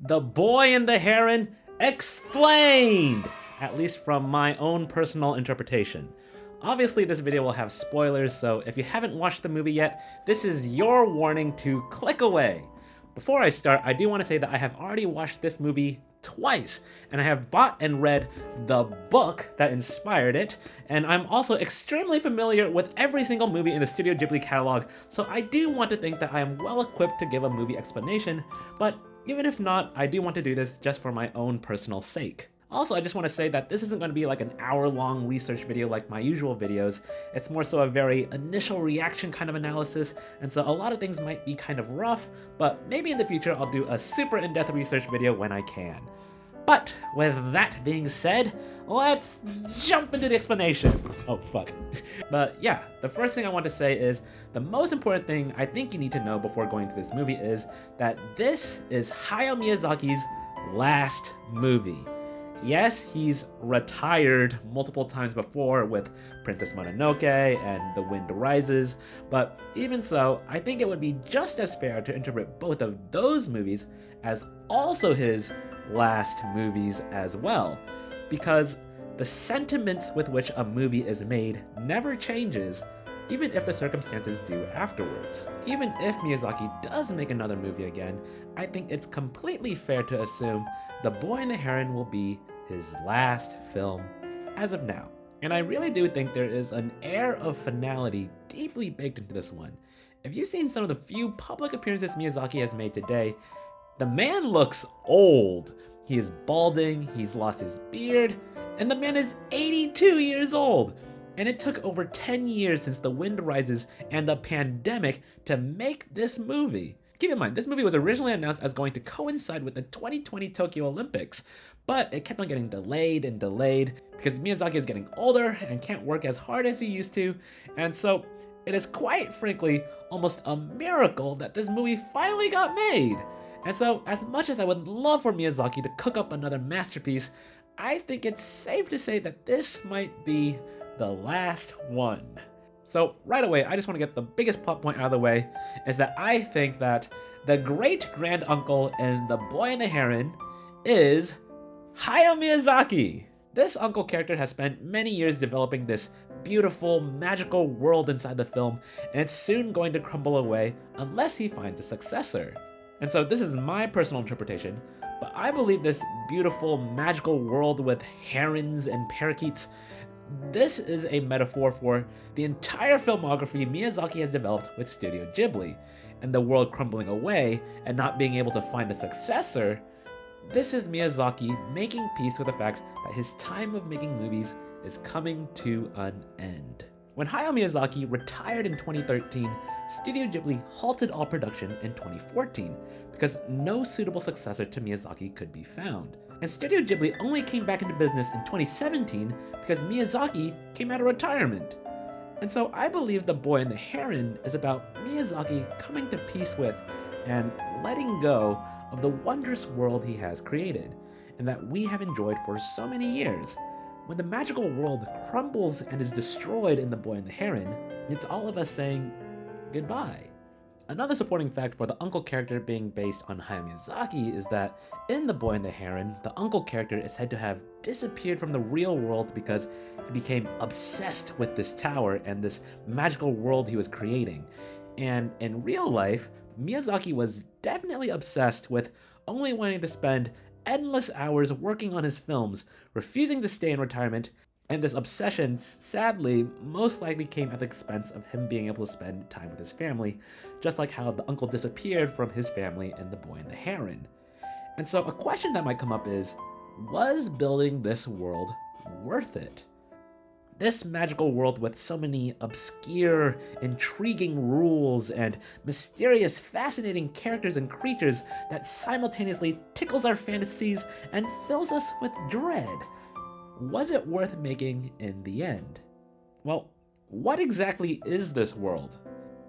The Boy and the Heron explained, at least from my own personal interpretation. Obviously this video will have spoilers, so if you haven't watched the movie yet, this is your warning to click away. Before I start, I do want to say that I have already watched this movie twice, and I have bought and read the book that inspired it, and I'm also extremely familiar with every single movie in the Studio Ghibli catalog, so I do want to think that I am well equipped to give a movie explanation, but even if not, I do want to do this just for my own personal sake. Also, I just want to say that this isn't going to be like an hour-long research video like my usual videos. It's more so a very initial reaction kind of analysis, and so a lot of things might be kind of rough, but maybe in the future I'll do a super in-depth research video when I can. But with that being said, let's jump into the explanation. Oh, fuck. But yeah, the first thing I want to say is the most important thing I think you need to know before going to this movie is that this is Hayao Miyazaki's last movie. Yes, he's retired multiple times before with Princess Mononoke and The Wind Rises, but even so, I think it would be just as fair to interpret both of those movies as also his last movies as well, because the sentiments with which a movie is made never changes, even if the circumstances do afterwards. Even if Miyazaki does make another movie again, I think it's completely fair to assume The Boy and the Heron will be his last film as of now. And I really do think there is an air of finality deeply baked into this one. If you've seen some of the few public appearances Miyazaki has made today, the man looks old. He is balding, he's lost his beard, and the man is 82 years old. And it took over 10 years since The Wind Rises and the pandemic to make this movie. Keep in mind, this movie was originally announced as going to coincide with the 2020 Tokyo Olympics, but it kept on getting delayed and delayed because Miyazaki is getting older and can't work as hard as he used to, and so it is quite frankly almost a miracle that this movie finally got made. And so, as much as I would love for Miyazaki to cook up another masterpiece, I think it's safe to say that this might be the last one. So right away, I just want to get the biggest plot point out of the way, is that I think that the great-grand-uncle in The Boy and the Heron is Hayao Miyazaki. This uncle character has spent many years developing this beautiful, magical world inside the film, and it's soon going to crumble away unless he finds a successor. And so this is my personal interpretation, but I believe this beautiful, magical world with herons and parakeets, this is a metaphor for the entire filmography Miyazaki has developed with Studio Ghibli, and the world crumbling away and not being able to find a successor. This is Miyazaki making peace with the fact that his time of making movies is coming to an end. When Hayao Miyazaki retired in 2013, Studio Ghibli halted all production in 2014 because no suitable successor to Miyazaki could be found. And Studio Ghibli only came back into business in 2017 because Miyazaki came out of retirement. And so I believe The Boy and the Heron is about Miyazaki coming to peace with and letting go of the wondrous world he has created, and that we have enjoyed for so many years. When the magical world crumbles and is destroyed in The Boy and the Heron, it's all of us saying goodbye. Another supporting fact for the uncle character being based on Hayao Miyazaki is that in The Boy and the Heron, the uncle character is said to have disappeared from the real world because he became obsessed with this tower and this magical world he was creating. And in real life, Miyazaki was definitely obsessed with only wanting to spend endless hours working on his films, refusing to stay in retirement, and this obsession, sadly, most likely came at the expense of him being able to spend time with his family, just like how the uncle disappeared from his family in The Boy and the Heron. And so a question that might come up is, was building this world worth it? This magical world with so many obscure, intriguing rules and mysterious, fascinating characters and creatures that simultaneously tickles our fantasies and fills us with dread. Was it worth making in the end? Well, what exactly is this world?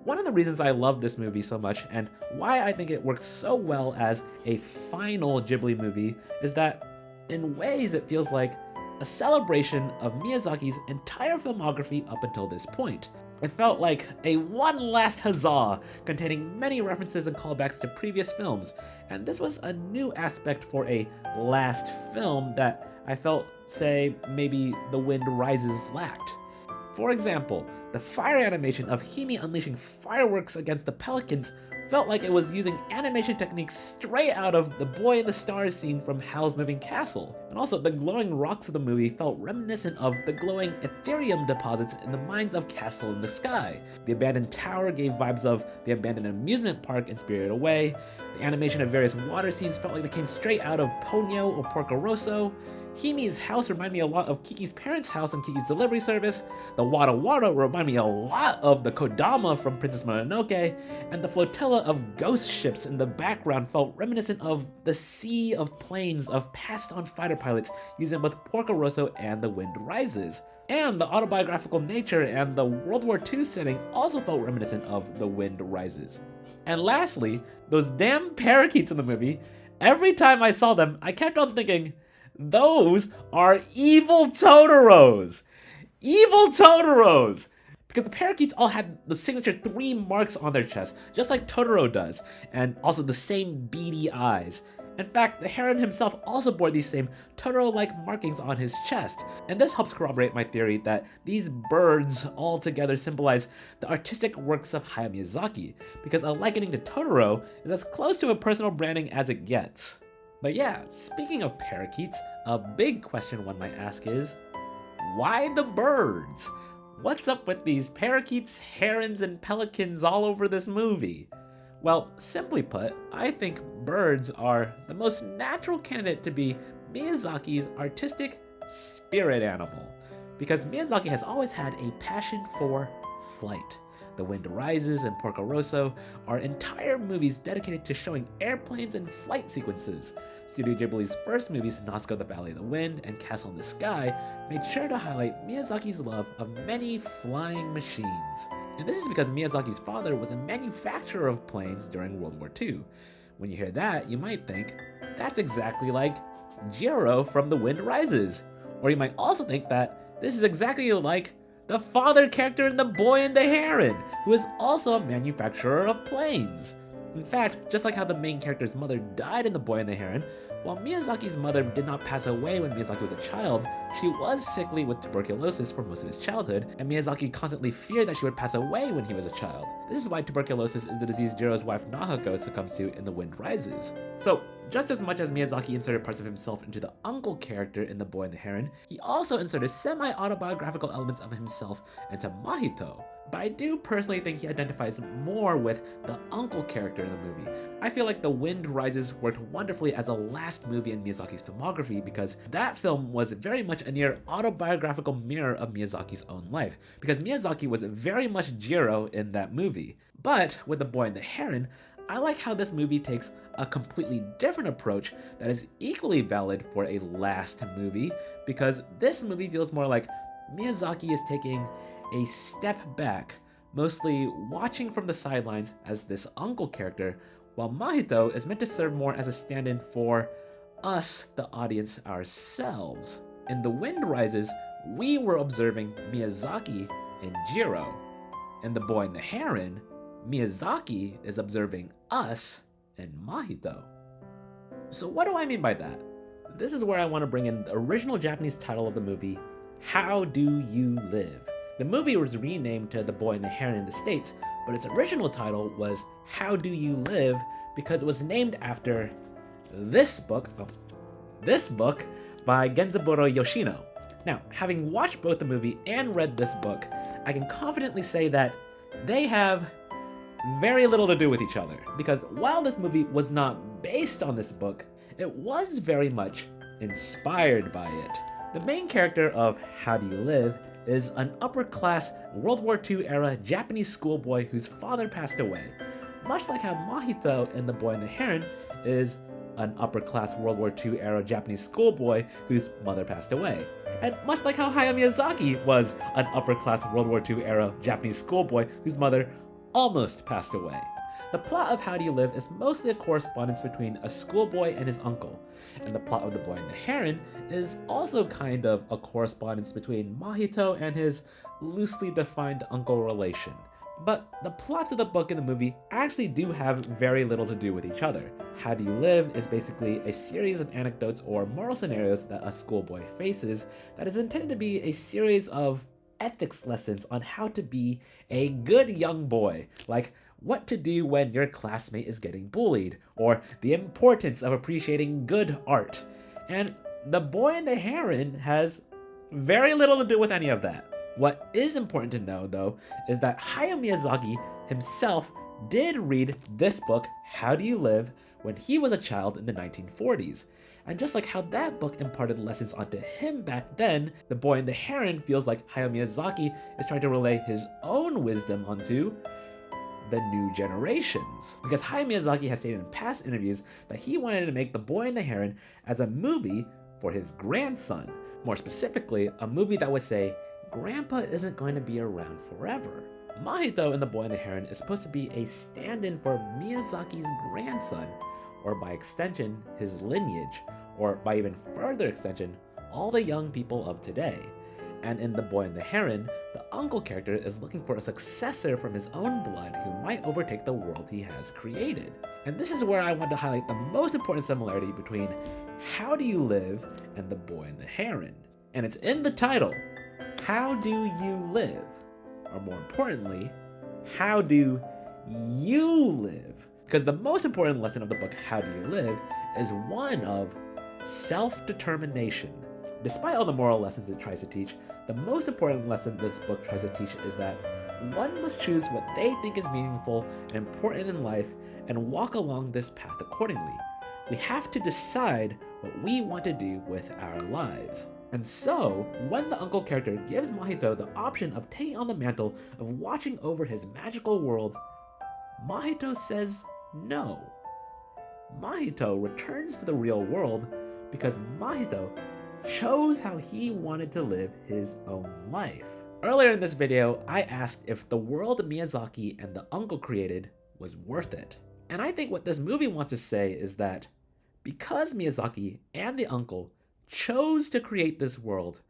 One of the reasons I love this movie so much and why I think it works so well as a final Ghibli movie is that in ways it feels like a celebration of Miyazaki's entire filmography up until this point. It felt like a one last huzzah, containing many references and callbacks to previous films, and this was a new aspect for a last film that I felt, say, maybe The Wind Rises lacked. For example, the fire animation of Hime unleashing fireworks against the pelicans felt like it was using animation techniques straight out of the Boy in the Stars scene from Howl's Moving Castle. And also, the glowing rocks of the movie felt reminiscent of the glowing Ethereum deposits in the mines of Castle in the Sky. The abandoned tower gave vibes of the abandoned amusement park in Spirited Away. The animation of various water scenes felt like they came straight out of Ponyo or Porco Rosso. Hime's house reminded me a lot of Kiki's parents' house in Kiki's Delivery Service. The Warawara reminded me a lot of the Kodama from Princess Mononoke, and the flotilla of ghost ships in the background felt reminiscent of the sea of planes of passed-on fighter pilots used in both Porco Rosso and The Wind Rises. And the autobiographical nature and the World War II setting also felt reminiscent of The Wind Rises. And lastly, those damn parakeets in the movie, every time I saw them, I kept on thinking, those are evil Totoros! Evil Totoros! Because the parakeets all had the signature 3 marks on their chest, just like Totoro does, and also the same beady eyes. In fact, the Heron himself also bore these same Totoro-like markings on his chest, and this helps corroborate my theory that these birds all together symbolize the artistic works of Hayao Miyazaki, because a likening to Totoro is as close to a personal branding as it gets. But yeah, speaking of parakeets, a big question one might ask is, why the birds? What's up with these parakeets, herons, and pelicans all over this movie? Well, simply put, I think birds are the most natural candidate to be Miyazaki's artistic spirit animal, because Miyazaki has always had a passion for flight. The Wind Rises and Porco Rosso are entire movies dedicated to showing airplanes and flight sequences. Studio Ghibli's first movies, Nausicaa the Valley of the Wind and Castle in the Sky, made sure to highlight Miyazaki's love of many flying machines. And this is because Miyazaki's father was a manufacturer of planes during World War II. When you hear that, you might think, that's exactly like Jiro from The Wind Rises. Or you might also think that this is exactly like the father character in The Boy and the Heron, who is also a manufacturer of planes. In fact, just like how the main character's mother died in The Boy and the Heron, while Miyazaki's mother did not pass away when Miyazaki was a child, she was sickly with tuberculosis for most of his childhood, and Miyazaki constantly feared that she would pass away when he was a child. This is why tuberculosis is the disease Jiro's wife Nahako succumbs to in The Wind Rises. So, just as much as Miyazaki inserted parts of himself into the uncle character in The Boy and the Heron, he also inserted semi-autobiographical elements of himself into Mahito. But I do personally think he identifies more with the uncle character in the movie. I feel like The Wind Rises worked wonderfully as a last movie in Miyazaki's filmography because that film was very much a near autobiographical mirror of Miyazaki's own life, because Miyazaki was very much Jiro in that movie. But with The Boy and the Heron, I like how this movie takes a completely different approach that is equally valid for a last movie, because this movie feels more like Miyazaki is taking a step back, mostly watching from the sidelines as this uncle character, while Mahito is meant to serve more as a stand-in for us, the audience ourselves. In The Wind Rises, we were observing Miyazaki and Jiro. In The Boy and the Heron, Miyazaki is observing us and Mahito. So what do I mean by that? This is where I want to bring in the original Japanese title of the movie, How Do You Live? The movie was renamed to The Boy and the Heron in the States, but its original title was How Do You Live because it was named after this book by Genzaburo Yoshino. Now, having watched both the movie and read this book, I can confidently say that they have very little to do with each other, because while this movie was not based on this book, it was very much inspired by it. The main character of How Do You Live is an upper-class World War II era Japanese schoolboy whose father passed away, much like how Mahito in The Boy and the Heron is an upper-class World War II era Japanese schoolboy whose mother passed away, and much like how Hayao Miyazaki was an upper-class World War II era Japanese schoolboy whose mother almost passed away. The plot of How Do You Live is mostly a correspondence between a schoolboy and his uncle, and the plot of The Boy and the Heron is also kind of a correspondence between Mahito and his loosely defined uncle relation. But the plots of the book and the movie actually do have very little to do with each other. How Do You Live is basically a series of anecdotes or moral scenarios that a schoolboy faces that is intended to be a series of ethics lessons on how to be a good young boy, like what to do when your classmate is getting bullied, or the importance of appreciating good art. And The Boy and the Heron has very little to do with any of that. What is important to know, though, is that Hayao Miyazaki himself did read this book, How Do You Live, when he was a child in the 1940s. And just like how that book imparted lessons onto him back then, The Boy and the Heron feels like Hayao Miyazaki is trying to relay his own wisdom onto the new generations. Because Hayao Miyazaki has stated in past interviews that he wanted to make The Boy and the Heron as a movie for his grandson. More specifically, a movie that would say, Grandpa isn't going to be around forever. Mahito in The Boy and the Heron is supposed to be a stand-in for Miyazaki's grandson, or by extension, his lineage, or by even further extension, all the young people of today. And in The Boy and the Heron, the uncle character is looking for a successor from his own blood who might overtake the world he has created. And this is where I want to highlight the most important similarity between How Do You Live and The Boy and the Heron. And it's in the title. How do you live? Or more importantly, how do you live? Because the most important lesson of the book, How Do You Live, is one of self-determination. Despite all the moral lessons it tries to teach, the most important lesson this book tries to teach is that one must choose what they think is meaningful and important in life and walk along this path accordingly. We have to decide what we want to do with our lives. And so, when the uncle character gives Mahito the option of taking on the mantle of watching over his magical world, Mahito says no. Mahito returns to the real world because Mahito chose how he wanted to live his own life. Earlier in this video, I asked if the world Miyazaki and the uncle created was worth it. And I think what this movie wants to say is that because Miyazaki and the uncle chose to create this world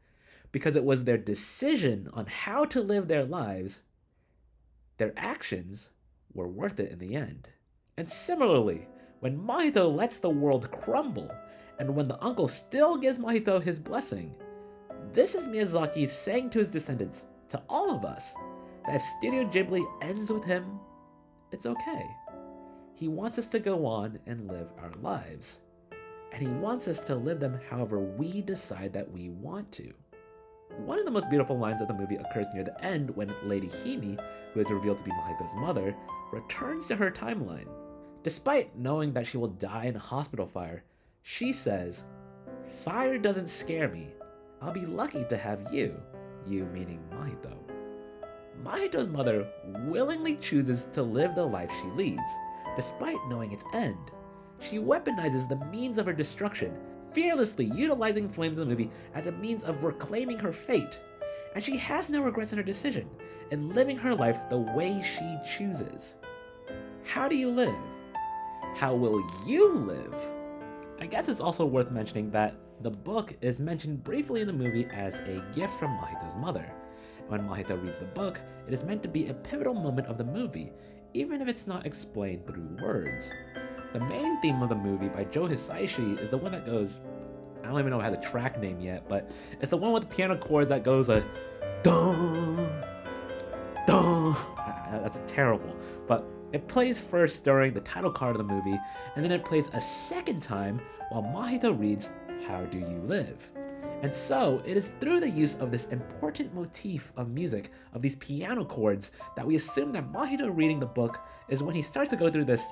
because it was their decision on how to live their lives, their actions were worth it in the end. And similarly, when Mahito lets the world crumble, and when the uncle still gives Mahito his blessing, this is Miyazaki saying to his descendants, to all of us, that if Studio Ghibli ends with him, it's okay. He wants us to go on and live our lives. And he wants us to live them however we decide that we want to. One of the most beautiful lines of the movie occurs near the end when Lady Hime, who is revealed to be Mahito's mother, returns to her timeline. Despite knowing that she will die in a hospital fire, she says, "Fire doesn't scare me. I'll be lucky to have you," you meaning Mahito. Mahito's mother willingly chooses to live the life she leads, despite knowing its end. She weaponizes the means of her destruction, fearlessly utilizing flames in the movie as a means of reclaiming her fate. And she has no regrets in her decision, in living her life the way she chooses. How do you live? How will you live? I guess it's also worth mentioning that the book is mentioned briefly in the movie as a gift from Mahito's mother. When Mahito reads the book, it is meant to be a pivotal moment of the movie, even if it's not explained through words. The main theme of the movie by Joe Hisaishi is the one that goes, I don't even know how the track name yet, but it's the one with the piano chords that goes a dun, dun. That's terrible, but it plays first during the title card of the movie, and then it plays a second time while Mahito reads How Do You Live? And so, it is through the use of this important motif of music, of these piano chords, that we assume that Mahito reading the book is when he starts to go through this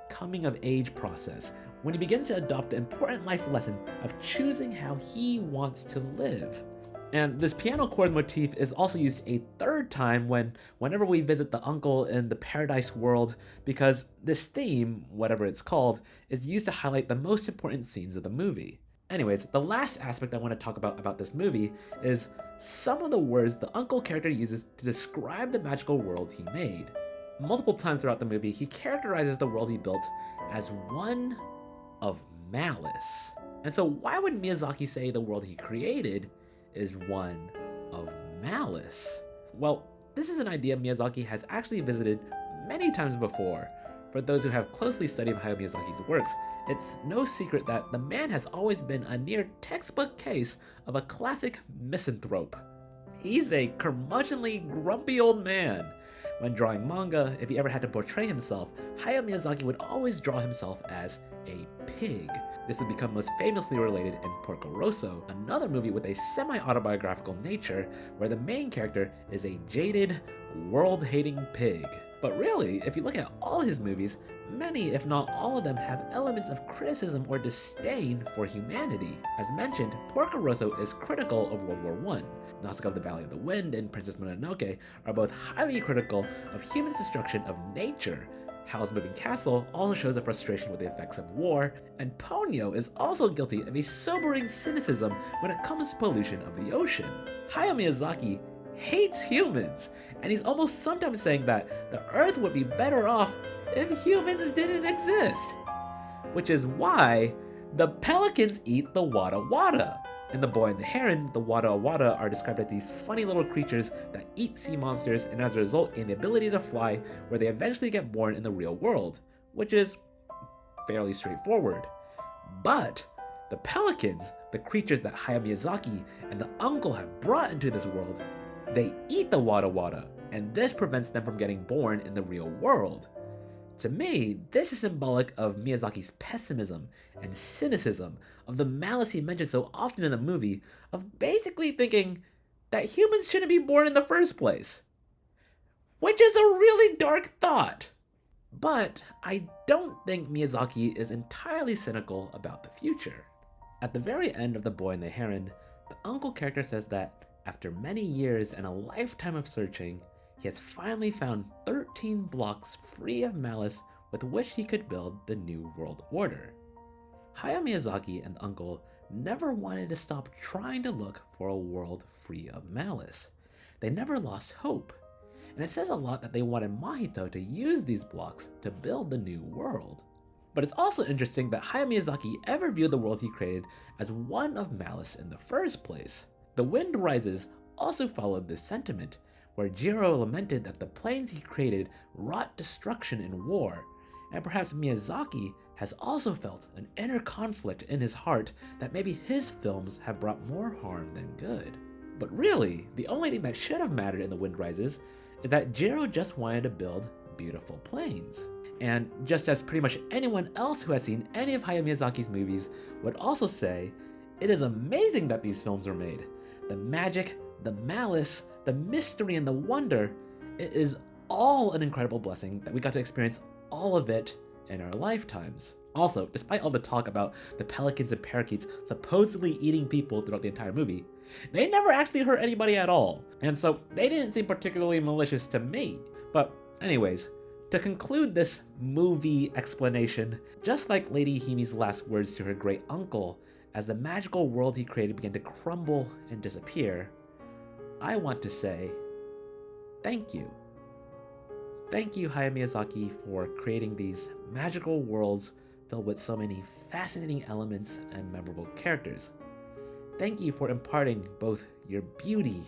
coming of age process, when he begins to adopt the important life lesson of choosing how he wants to live. And this piano chord motif is also used a third time whenever we visit the uncle in the paradise world, because this theme, whatever it's called, is used to highlight the most important scenes of the movie. Anyways, the last aspect I want to talk about this movie is some of the words the uncle character uses to describe the magical world he made. Multiple times throughout the movie, he characterizes the world he built as one of malice. And so why would Miyazaki say the world he created is one of malice? Well, this is an idea Miyazaki has actually visited many times before. For those who have closely studied Hayao Miyazaki's works, it's no secret that the man has always been a near textbook case of a classic misanthrope. He's a curmudgeonly, grumpy old man. When drawing manga, if he ever had to portray himself, Hayao Miyazaki would always draw himself as a pig. This would become most famously related in Porco Rosso, another movie with a semi-autobiographical nature where the main character is a jaded, world-hating pig. But really, if you look at all his movies, many, if not all of them, have elements of criticism or disdain for humanity. As mentioned, Porco Rosso is critical of World War I. Nausicaa of the Valley of the Wind and Princess Mononoke are both highly critical of humans' destruction of nature. Howl's Moving Castle also shows a frustration with the effects of war, and Ponyo is also guilty of a sobering cynicism when it comes to pollution of the ocean. Hayao Miyazaki hates humans, and he's almost sometimes saying that the Earth would be better off if humans didn't exist. Which is why the pelicans eat the Warawara. In The Boy and the Heron, the Warawara are described as these funny little creatures that eat sea monsters and as a result gain the ability to fly, where they eventually get born in the real world, which is fairly straightforward. But the pelicans, the creatures that Hayao Miyazaki and the uncle have brought into this world, they eat the Warawara, and this prevents them from getting born in the real world. To me, this is symbolic of Miyazaki's pessimism and cynicism, of the malice he mentioned so often in the movie, of basically thinking that humans shouldn't be born in the first place. Which is a really dark thought. But I don't think Miyazaki is entirely cynical about the future. At the very end of The Boy and the Heron, the uncle character says that after many years and a lifetime of searching, he has finally found 13 blocks free of malice with which he could build the new world order. Hayao Miyazaki and the uncle never wanted to stop trying to look for a world free of malice. They never lost hope, and it says a lot that they wanted Mahito to use these blocks to build the new world. But it's also interesting that Hayao Miyazaki ever viewed the world he created as one of malice in the first place. The Wind Rises also followed this sentiment, where Jiro lamented that the planes he created wrought destruction and war, and perhaps Miyazaki has also felt an inner conflict in his heart that maybe his films have brought more harm than good. But really, the only thing that should have mattered in The Wind Rises is that Jiro just wanted to build beautiful planes. And just as pretty much anyone else who has seen any of Hayao Miyazaki's movies would also say, it is amazing that these films were made. The magic, the malice, the mystery, and the wonder, it is all an incredible blessing that we got to experience all of it in our lifetimes. Also, despite all the talk about the pelicans and parakeets supposedly eating people throughout the entire movie, they never actually hurt anybody at all, and so they didn't seem particularly malicious to me. But anyways, to conclude this movie explanation, just like Lady Himi's last words to her great uncle, as the magical world he created began to crumble and disappear, I want to say, thank you. Thank you, Hayao Miyazaki, for creating these magical worlds filled with so many fascinating elements and memorable characters. Thank you for imparting both your beauty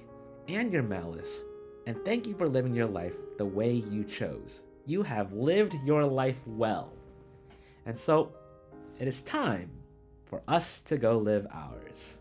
and your malice, and thank you for living your life the way you chose. You have lived your life well. And so, it is time for us to go live ours.